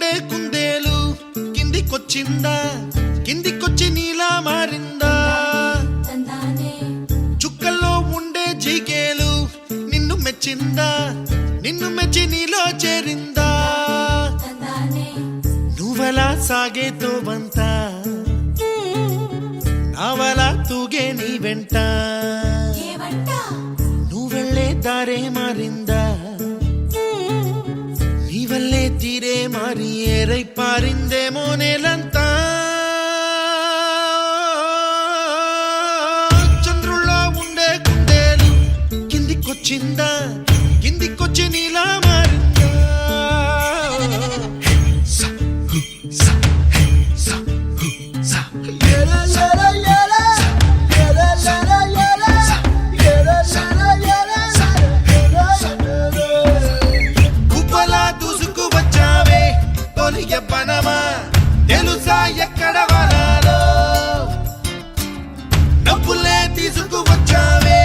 ఉండే కుందేలు కిందికొచ్చిందా, కిందికొచ్చి నీలా మారిందా? చుక్కల్లో ఉండే జిగేలు నిన్ను మెచ్చిందా, నిన్ను మెచ్చి నీలో చేరిందా? నువ్వలా సాగేతో వంత నావలా తూగే నీ వెంట, నువ్వెళ్ళే దారే మారిందా, నీ వల్లే తీరే మారి ఏరై పారిందేమో నేలంతా. చంద్రుల్లో ఉండే కుందేలు కిందికొచ్చిందా, కిందికొచ్చి నీలా మారిందా? తెలుసా ఎక్కడ వనాలో డబ్బులే తీసుకువచ్చావే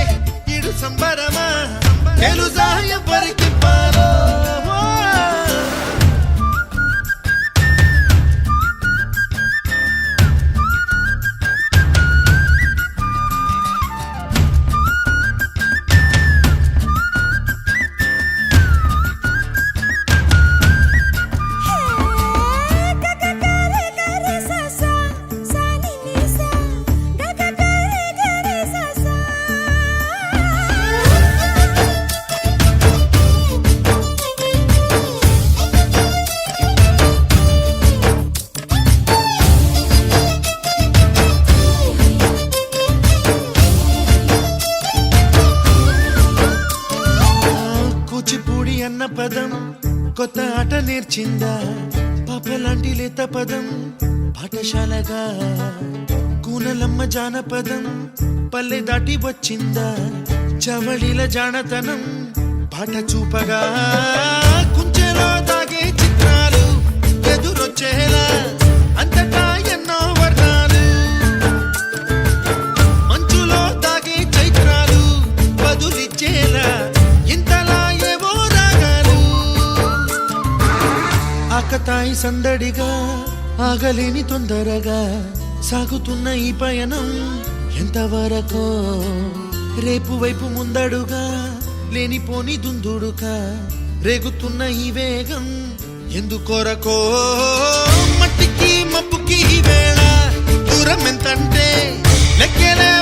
ఇడు సంబరమా, తెలుసా ఎవరికి పాలో? అన్న పదం కొత్త ఆట నేర్చిందా, పాపలాంటి లేత పదం పాఠశాలగా? కూనలమ్మ జానపదం పల్లె దాటి వచ్చిందా, చవళిల జానతనం పాట చూపగా? కుంచెలో దాగే చిత్రాలు ఎదురొచ్చేలా అంతటా ఎన్నో వర్ణాలు, మంచులో దాగే చైత్రాలు బదులిచ్చేలా ఇంతలా ఆకతాయి సందడిగా ఆగలేని తొందరగా సాగుతున్న ఈ పయనం ఎంతవరకో? రేపు వైపు ముందడుగా లేనిపోని దుందుడుగా రేగుతున్న ఈ వేగం ఎందుకొరకో? మట్టికి మబ్బుకి వేళ దూరం ఎంతంటే లెక్కలే